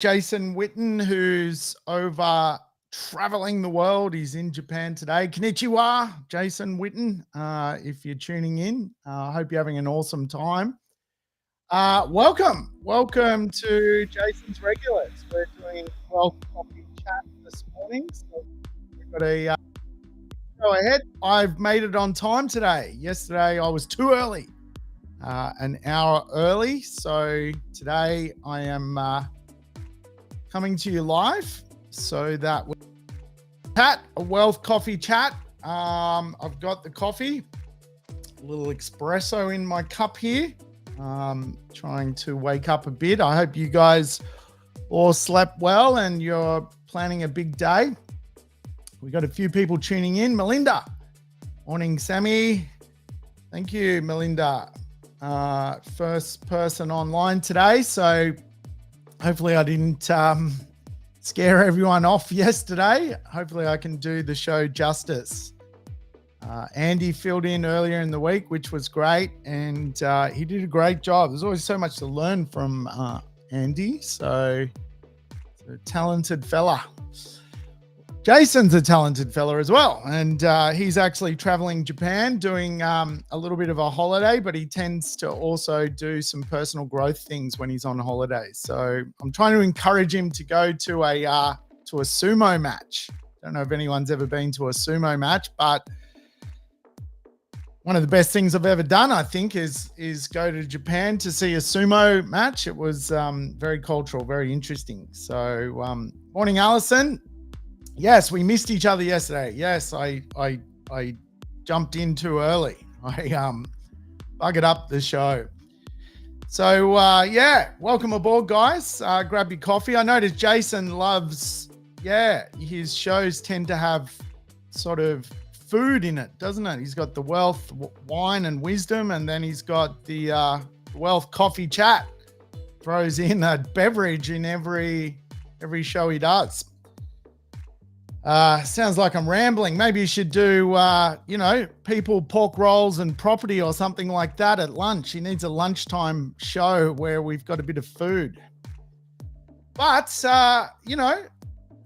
Jason Witten, who's over traveling the world. He's in Japan today. Konnichiwa, Jason Witten, if you're tuning in. I hope you're having an awesome time. Welcome to Jason's Regulars. We're doing Wealth Coffee Chat this morning. So we've got a go ahead. I've made it on time today. Yesterday I was too early, an hour early. So today I am coming to you live so that we chat, a wealth coffee chat. I've got the coffee, a little espresso in my cup here. Trying to wake up a bit. I hope you guys all slept well and you're planning a big day. We got a few people tuning in. Melinda, morning, Sammy. Thank you, Melinda. First person online today, so hopefully I didn't scare everyone off yesterday. Hopefully I can do the show justice. Andy filled in earlier in the week, which was great, and he did a great job. There's always so much to learn from Andy, so a talented fella. Jason's a talented fella as well, and he's actually traveling Japan doing a little bit of a holiday, but he tends to also do some personal growth things when he's on holiday. So I'm trying to encourage him to go to a sumo match. Don't know if anyone's ever been to a sumo match, but one of the best things I've ever done, I think, is go to Japan to see a sumo match. It was very cultural, very interesting. So morning, Alison. Yes, we missed each other yesterday. Yes, I jumped in too early. I buggered up the show. So yeah, welcome aboard, guys. Grab your coffee. I noticed Jason loves, his shows tend to have sort of food in it, doesn't it? He's got the wealth, wine and wisdom, and then he's got the wealth coffee chat. Throws in a beverage in every show he does. Sounds like I'm rambling. Maybe you should do, people, pork rolls and property or something like that at lunch. He needs a lunchtime show where we've got a bit of food. But,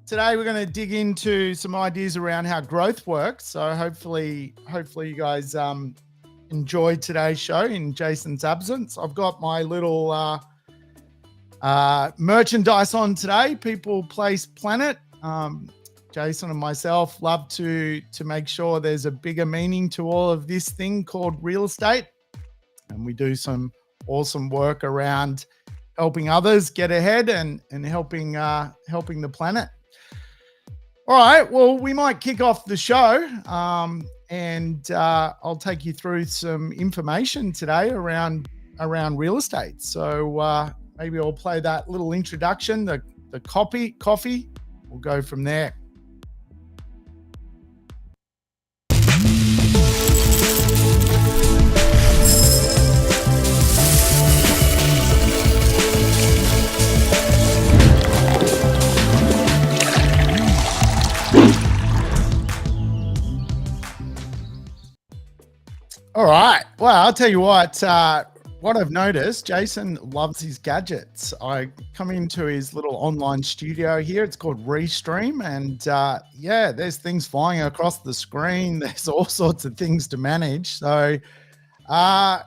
today we're going to dig into some ideas around how growth works. So hopefully you guys enjoyed today's show in Jason's absence. I've got my little merchandise on today, People, Place, Planet. Jason and myself love to make sure there's a bigger meaning to all of this thing called real estate. And we do some awesome work around helping others get ahead and helping the planet. All right, well, we might kick off the show and I'll take you through some information today around real estate. So maybe I'll play that little introduction, the coffee. We'll go from there. All right. Well, I'll tell you what I've noticed, Jason loves his gadgets. I come into his little online studio here. It's called Restream. And there's things flying across the screen. There's all sorts of things to manage. So, a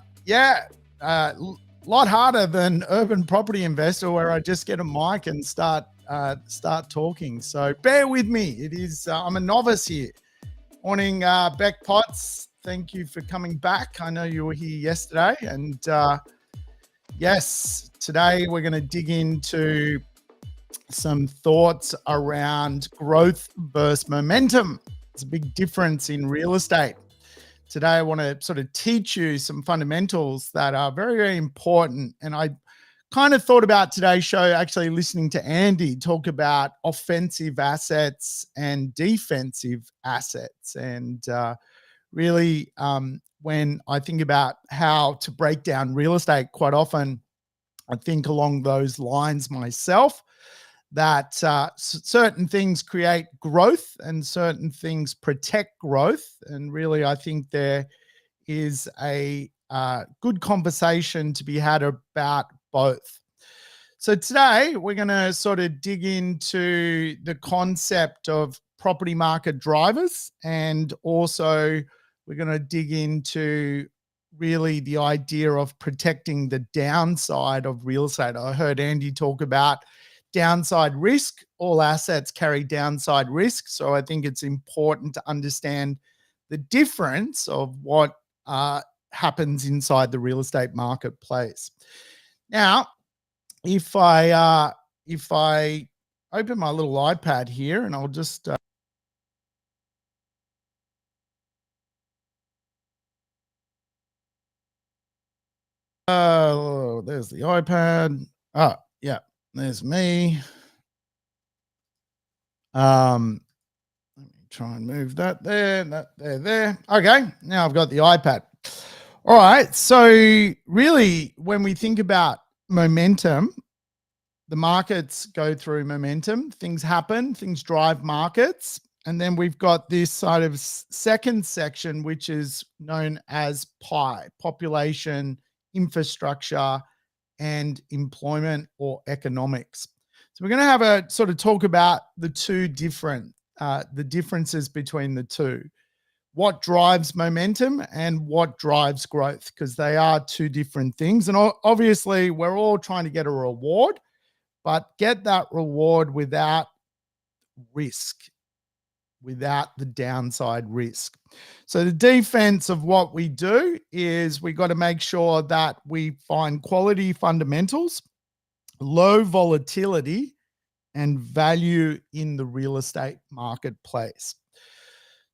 lot harder than Urban Property Investor, where I just get a mic and start talking. So bear with me. It is, I'm a novice here. Morning, Beck Potts. Thank you for coming back. I know you were here yesterday. And yes, today we're going to dig into some thoughts around growth versus momentum. It's a big difference in real estate. Today, I want to sort of teach you some fundamentals that are very, very important. And I kind of thought about today's show, actually listening to Andy talk about offensive assets and defensive assets. And really, when I think about how to break down real estate, quite often I think along those lines myself, that certain things create growth and certain things protect growth. And really, I think there is a good conversation to be had about both. So today we're going to sort of dig into the concept of property market drivers, and also we're going to dig into really the idea of protecting the downside of real estate. I heard Andy talk about downside risk. All assets carry downside risk. So I think it's important to understand the difference of what happens inside the real estate marketplace. Now, if I open my little iPad here, and I'll just there's the iPad. Oh, yeah, there's me. Let me try and move that there. Okay, now I've got the iPad. All right, so really, when we think about momentum, the markets go through momentum. Things happen, things drive markets. And then we've got this sort of second section, which is known as PI, population, infrastructure, and employment or economics. So we're going to have a sort of talk about the the differences between the two. What drives momentum and what drives growth, because they are two different things. And obviously, we're all trying to get a reward, but get that reward without risk, without the downside risk. So the defense of what we do is we got to make sure that we find quality fundamentals, low volatility, and value in the real estate marketplace.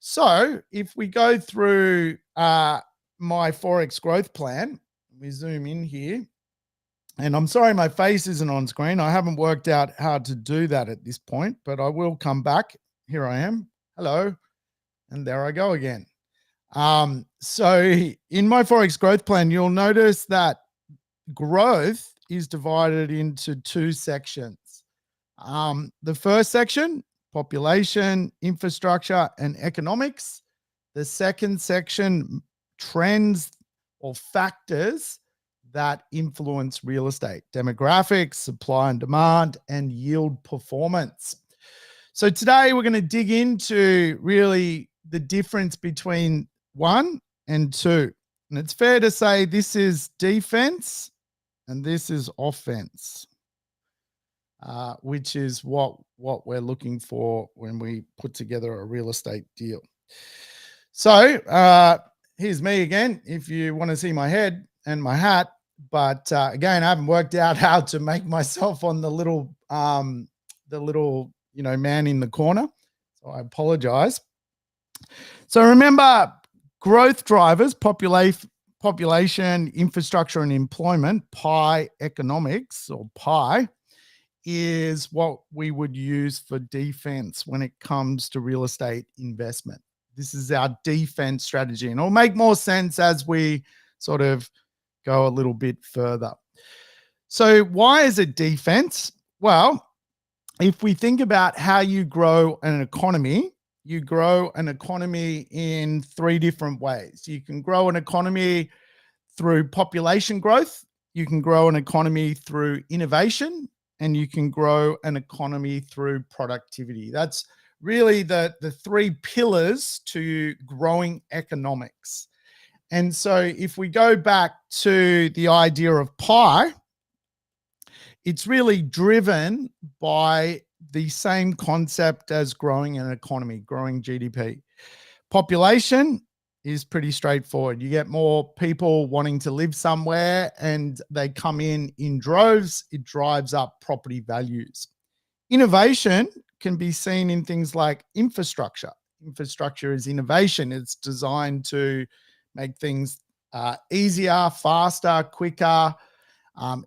So if we go through my Forex growth plan, we zoom in here. And I'm sorry my face isn't on screen. I haven't worked out how to do that at this point, but I will come back. Here I am. Hello. And there I go again. So in my Forex growth plan, you'll notice that growth is divided into two sections. The first section, population, infrastructure, and economics. The second section, trends or factors that influence real estate, demographics, supply and demand, and yield performance. So today we're going to dig into really the difference between 1 and 2. And it's fair to say this is defense and this is offense, which is what we're looking for when we put together a real estate deal. So here's me again, if you want to see my head and my hat. But again, I haven't worked out how to make myself on the little man in the corner. So I apologize. So remember, growth drivers, population, infrastructure, and employment, PI economics or PI, is what we would use for defense when it comes to real estate investment. This is our defense strategy, and it'll make more sense as we sort of go a little bit further. So why is it defense? Well, if we think about how you grow an economy, you grow an economy in 3 different ways. You can grow an economy through population growth, you can grow an economy through innovation, and you can grow an economy through productivity. That's really the 3 pillars to growing economics. And so if we go back to the idea of PI, it's really driven by the same concept as growing an economy, growing GDP. Population is pretty straightforward. You get more people wanting to live somewhere and they come in droves. It drives up property values. Innovation can be seen in things like infrastructure. Infrastructure is innovation. It's designed to make things easier, faster, quicker.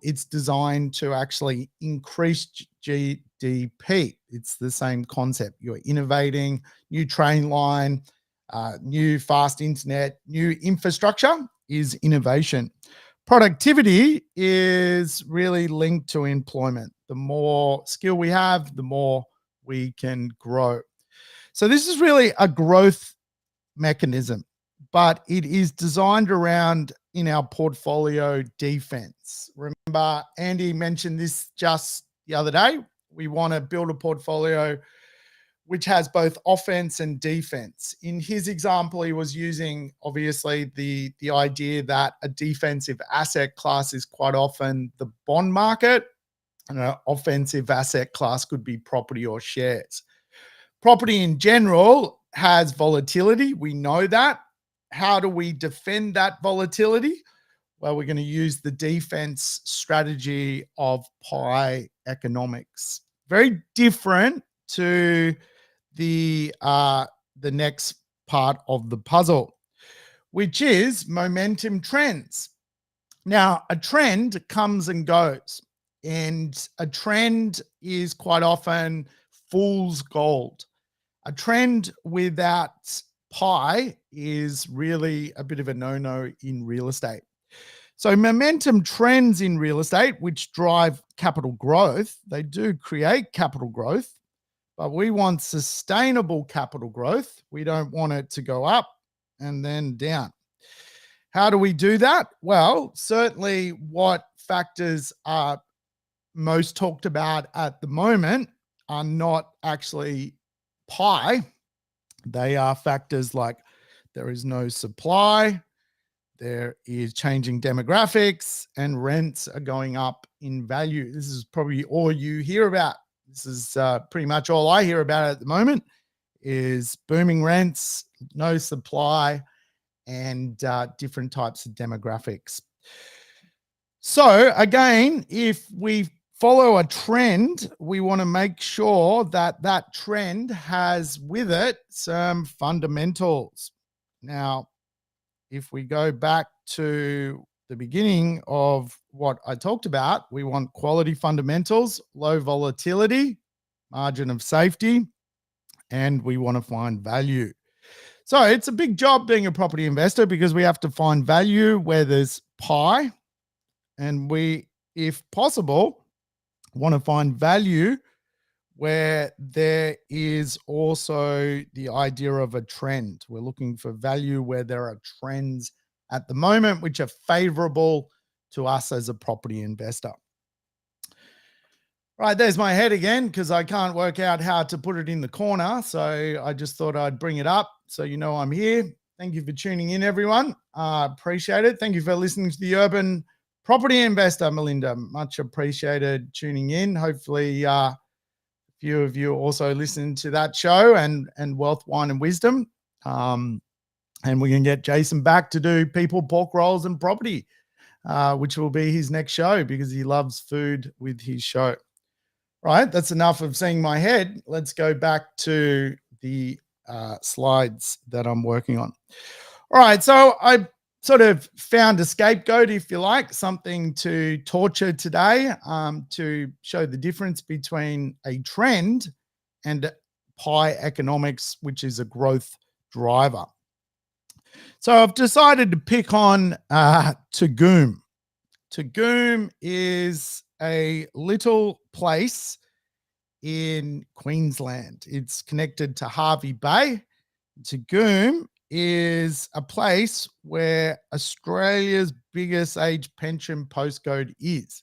It's designed to actually increase GDP. It's the same concept. You're innovating, new train line, new fast internet, new infrastructure is innovation. Productivity is really linked to employment. The more skill we have, the more we can grow. So this is really a growth mechanism. but it is designed around in our portfolio defense. Remember, Andy mentioned this just the other day. We want to build a portfolio which has both offense and defense. In his example, he was using obviously the idea that a defensive asset class is quite often the bond market, and an offensive asset class could be property or shares. Property in general has volatility. We know that. How do we defend that volatility? Well, we're going to use the defense strategy of pie economics. Very different to the next part of the puzzle, which is momentum trends. Now, a trend comes and goes, and a trend is quite often fool's gold. A trend without pie is really a bit of a no-no in real estate. So momentum trends in real estate, which drive capital growth, they do create capital growth, but we want sustainable capital growth. We don't want it to go up and then down. How do we do that? Well, certainly what factors are most talked about at the moment are not actually pie. They are factors like there is no supply, there is changing demographics, and rents are going up in value. This is probably all you hear about. This is pretty much all I hear about at the moment is booming rents, no supply, and different types of demographics. So again, if we follow a trend, we want to make sure that that trend has with it some fundamentals. Now, if we go back to the beginning of what I talked about, we want quality fundamentals, low volatility, margin of safety, and we want to find value. So it's a big job being a property investor because we have to find value where there's pie, and we, if possible, want to find value where there is also the idea of a trend. We're looking for value where there are trends at the moment which are favorable to us as a property investor. Right, there's my head again because I can't work out how to put it in the corner. So I just thought I'd bring it up so you know I'm here. Thank you for tuning in, everyone. Appreciate it. Thank you for listening to the Urban Property Investor, Melinda. Much appreciated tuning in. Hopefully, a few of you also listen to that show and Wealth, Wine and Wisdom. And we can get Jason back to do people, pork rolls and property, which will be his next show because he loves food with his show. Right, that's enough of seeing my head. Let's go back to the slides that I'm working on. All right, so I sort of found a scapegoat, if you like, something to torture today to show the difference between a trend and pie economics, which is a growth driver. So I've decided to pick on Tagoom. Tagoom is a little place in Queensland. It's connected to Hervey Bay. Tagoom is a place where Australia's biggest age pension postcode is.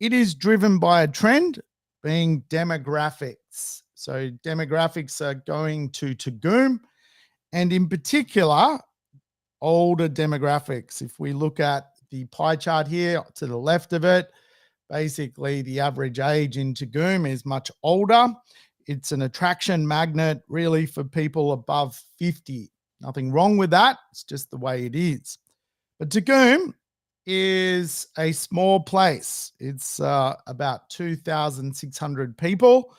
It is driven by a trend being demographics. So demographics are going to Tagoom, and in particular, older demographics. If we look at the pie chart here to the left of it, basically the average age in Tagoom is much older. It's an attraction magnet really for people above 50. Nothing wrong with that. It's just the way it is. But Tagoom is a small place. It's about 2,600 people,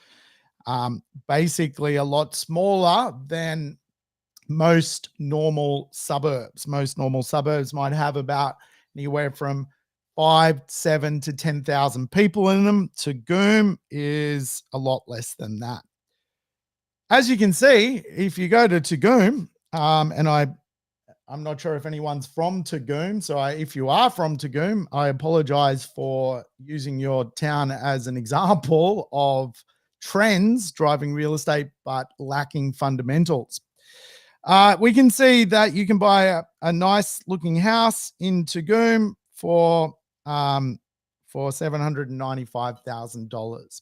basically a lot smaller than most normal suburbs. Most normal suburbs might have about anywhere from 5, 7 to 10,000 people in them. Tagoom is a lot less than that. As you can see, if you go to Tagoom, and I'm not sure if anyone's from Tagoom, so if you are from Tagoom, I apologize for using your town as an example of trends driving real estate but lacking fundamentals. We can see that you can buy a nice looking house in Tagoom for $795,000.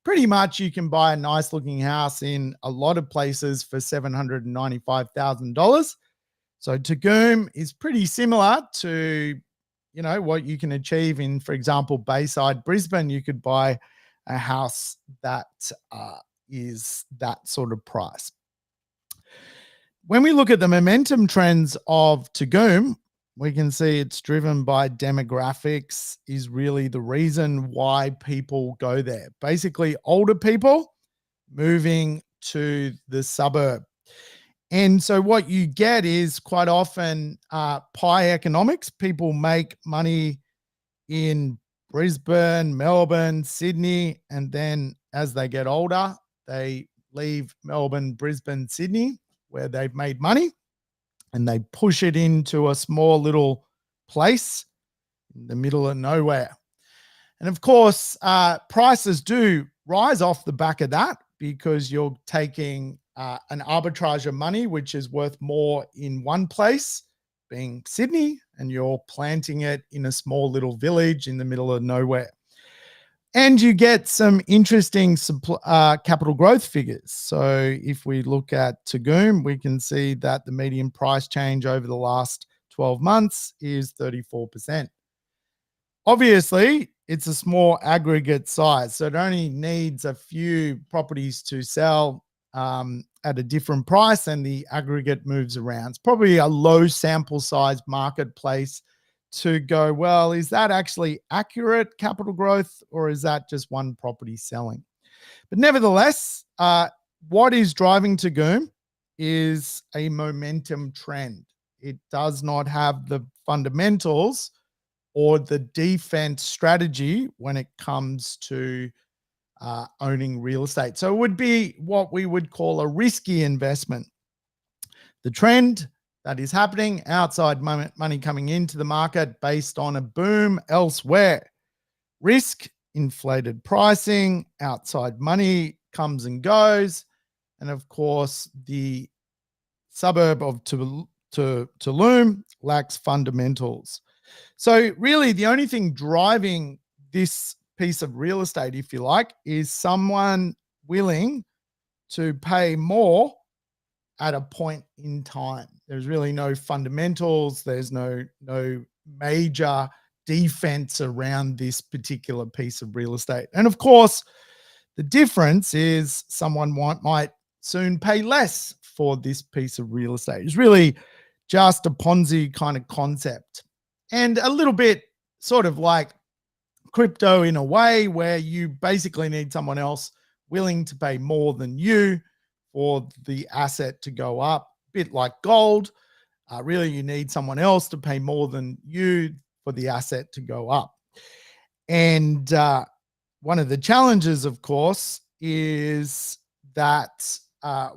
Pretty much you can buy a nice looking house in a lot of places for $795,000. So Tagoom is pretty similar to, what you can achieve in, for example, Bayside, Brisbane. You could buy a house that is that sort of price. When we look at the momentum trends of Tagoom, we can see it's driven by demographics is really the reason why people go there. Basically, older people moving to the suburb. And so what you get is quite often pie economics. People make money in Brisbane, Melbourne, Sydney, and then as they get older, they leave Melbourne, Brisbane, Sydney, where they've made money, and they push it into a small little place in the middle of nowhere. And of course, prices do rise off the back of that because you're taking an arbitrage of money, which is worth more in one place, being Sydney, and you're planting it in a small little village in the middle of nowhere. And you get some interesting capital growth figures. So if we look at Tagoom, we can see that the median price change over the last 12 months is 34%. Obviously, it's a small aggregate size, so it only needs a few properties to sell at a different price, and the aggregate moves around. It's probably a low sample size marketplace to go, well, is that actually accurate capital growth, or is that just one property selling? But nevertheless, what is driving Tagoom is a momentum trend. It does not have the fundamentals or the defense strategy when it comes to owning real estate. So it would be what we would call a risky investment. The trend that is happening, outside money coming into the market based on a boom elsewhere. Risk, inflated pricing, outside money comes and goes. And of course, the suburb of Tulum lacks fundamentals. So really the only thing driving this piece of real estate, if you like, is someone willing to pay more at a point in time. There's really no fundamentals. There's no major defense around this particular piece of real estate. And of course, the difference is someone might soon pay less for this piece of real estate. It's really just a Ponzi kind of concept, and a little bit sort of like crypto in a way, where you basically need someone else willing to pay more than you for the asset to go up. A bit like gold. Really, you need someone else to pay more than you for the asset to go up. And one of the challenges, of course, is that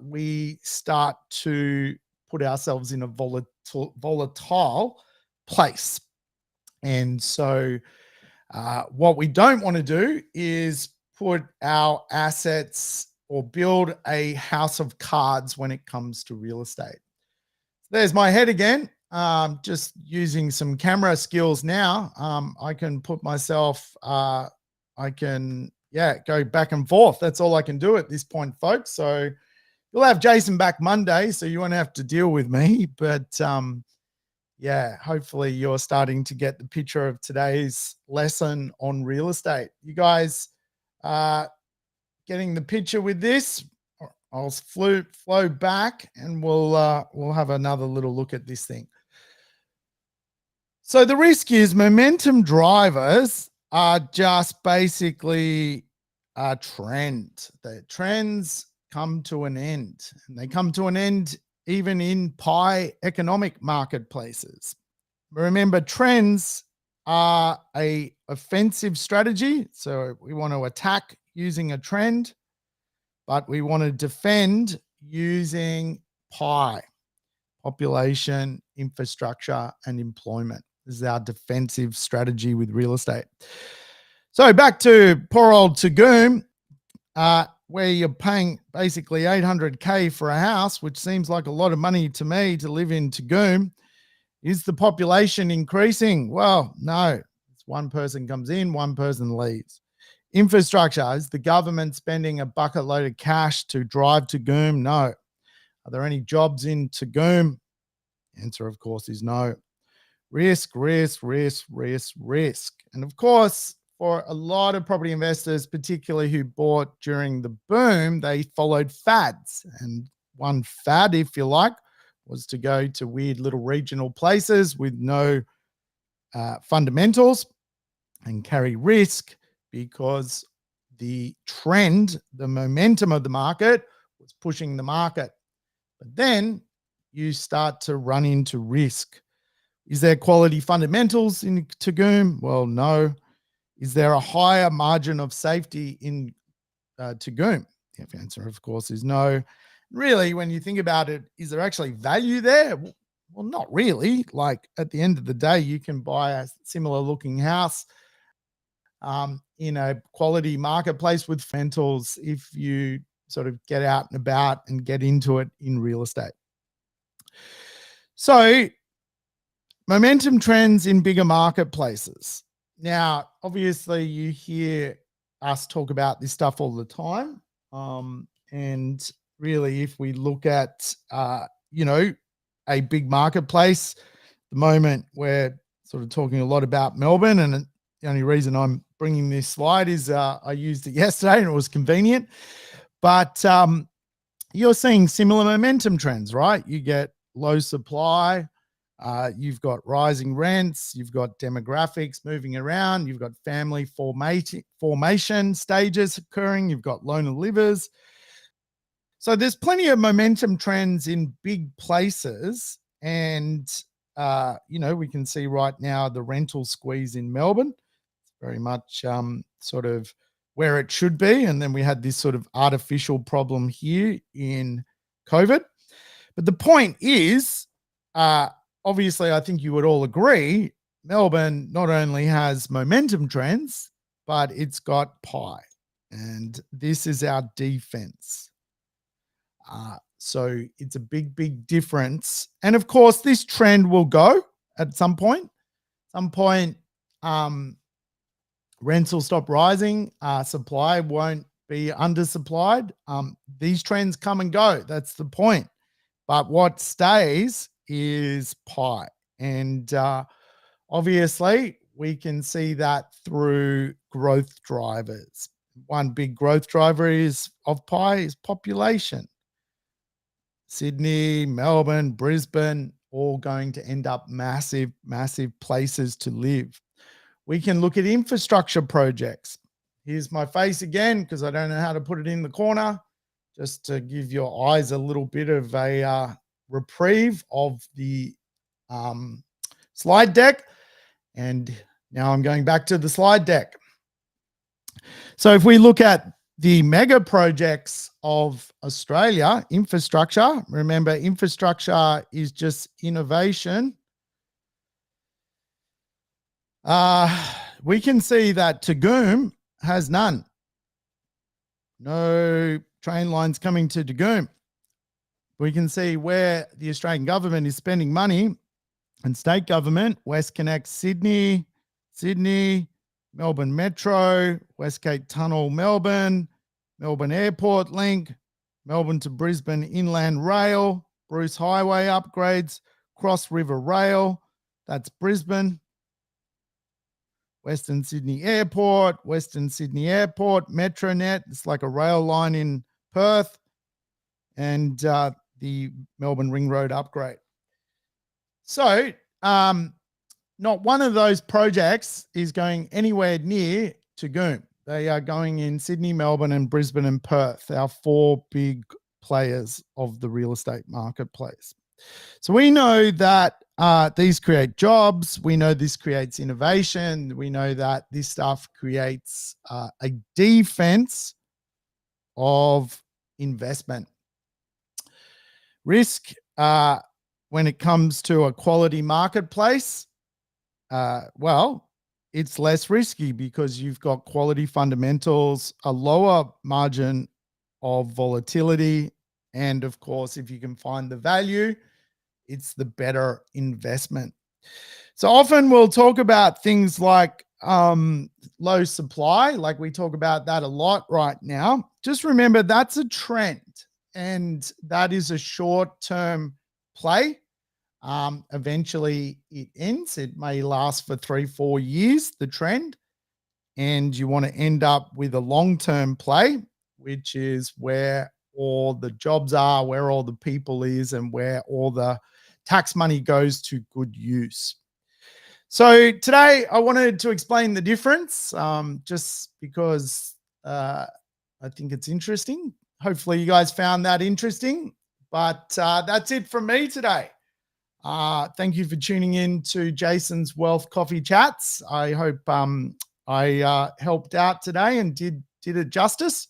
we start to put ourselves in a volatile place. And so what we don't want to do is put our assets or build a house of cards when it comes to real estate. There's my head again. Just using some camera skills now. I can put myself, I can, go back and forth. That's all I can do at this point, folks. So you'll have Jason back Monday, so you won't have to deal with me. But hopefully you're starting to get the picture of today's lesson on real estate. You guys getting the picture with this? I'll flow back, and we'll have another little look at this thing. So the risk is momentum drivers are just basically a trend. The trends come to an end, and they come to an end even in pie economic marketplaces. Remember, trends are a offensive strategy. So we want to attack using a trend, but we want to defend using pie, population, infrastructure, and employment. This is our defensive strategy with real estate. So back to poor old Tagoom. where you're paying basically 800K for a house, which seems like a lot of money to me to live in Tagoom. Is the population increasing? Well, no. It's one person comes in, one person leaves. Infrastructure, is the government spending a bucket load of cash to drive Tagoom? No. Are there any jobs in Tagoom? Answer, of course, is no. Risk, risk, risk, risk, risk. And of course, for a lot of property investors, particularly who bought during the boom, they followed fads. And one fad, if you like, was to go to weird little regional places with no fundamentals and carry risk, because the trend, the momentum of the market was pushing the market. But then you start to run into risk. Is there quality fundamentals in Tagoom? Well, no. Is there a higher margin of safety in Tagoom? The answer, of course, is no. Really, when you think about it, is there actually value there? Well, not really. Like, at the end of the day, you can buy a similar looking house in a quality marketplace with rentals if you sort of get out and about and get into it in real estate. So, momentum trends in bigger marketplaces. Now, obviously, you hear us talk about this stuff all the time. And really, if we look at, a big marketplace, the moment we're sort of talking a lot about Melbourne, and the only reason I'm bringing this slide is I used it yesterday and it was convenient. But you're seeing similar momentum trends, right? You get low supply. You've got rising rents, you've got demographics moving around, you've got family formation stages occurring, you've got loner livers. So there's plenty of momentum trends in big places. And, we can see right now the rental squeeze in Melbourne. It's very much sort of where it should be. And then we had this sort of artificial problem here in COVID. But the point is, obviously, I think you would all agree, Melbourne not only has momentum trends, but it's got pie. And this is our defense. So it's a big, big difference. And of course, this trend will go at some point. Rents will stop rising. Supply won't be undersupplied. These trends come and go. That's the point. But what stays is pie. And obviously, we can see that through growth drivers. One big growth driver of pie is population. Sydney, Melbourne, Brisbane, all going to end up massive, massive places to live. We can look at infrastructure projects. Here's my face again, because I don't know how to put it in the corner, just to give your eyes a little bit of a reprieve of the slide deck. And now I'm going back to the slide deck. So if we look at the mega projects of Australia, infrastructure, remember, infrastructure is just innovation. We can see that Tagoom has none. No train lines coming to Tagoom. We can see where the Australian government is spending money, and state government, WestConnect Sydney, Melbourne Metro, Westgate Tunnel Melbourne, Melbourne Airport Link, Melbourne to Brisbane Inland Rail, Bruce Highway upgrades, Cross River Rail, that's Brisbane, Western Sydney Airport, Metronet, it's like a rail line in Perth, and the Melbourne Ring Road upgrade. So, not one of those projects is going anywhere near Tagoom. They are going in Sydney, Melbourne, and Brisbane and Perth, our four big players of the real estate marketplace. So we know that these create jobs. We know this creates innovation. We know that this stuff creates a defense of investment. Risk, when it comes to a quality marketplace, it's less risky because you've got quality fundamentals, a lower margin of volatility. And of course, if you can find the value, it's the better investment. So often we'll talk about things like low supply, like we talk about that a lot right now. Just remember that's a trend and that is a short term play. Eventually it ends. It may last for 3, 4 years, the trend, and you want to end up with a long term play, which is where all the jobs are, where all the people is, and where all the tax money goes to good use. So today I wanted to explain the difference, just because I think it's interesting. Hopefully, you guys found that interesting. But that's it from me today. Thank you for tuning in to Jason's Wealth Coffee Chats. I hope I helped out today and did it justice.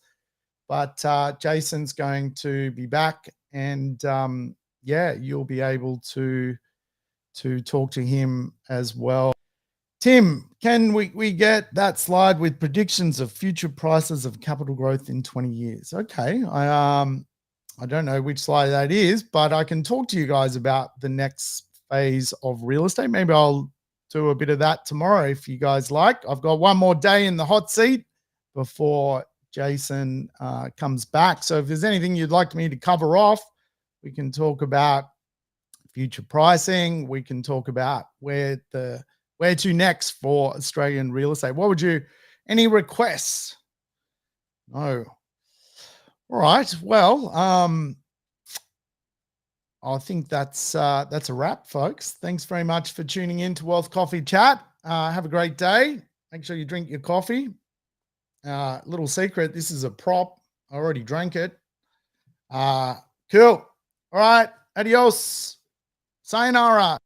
But Jason's going to be back, and yeah, you'll be able to talk to him as well. Tim, can we get that slide with predictions of future prices of capital growth in 20 years? Okay. I don't know which slide that is, but I can talk to you guys about the next phase of real estate. Maybe I'll do a bit of that tomorrow if you guys like. I've got one more day in the hot seat before Jason comes back. So if there's anything you'd like me to cover off, we can talk about future pricing. We can talk about where to next for Australian real estate. What would you, any requests? No. All right. Well, I think that's a wrap, folks. Thanks very much for tuning in to Wealth Coffee Chat. Have a great day. Make sure you drink your coffee. Little secret, this is a prop. I already drank it. Cool. All right. Adios. Sayonara.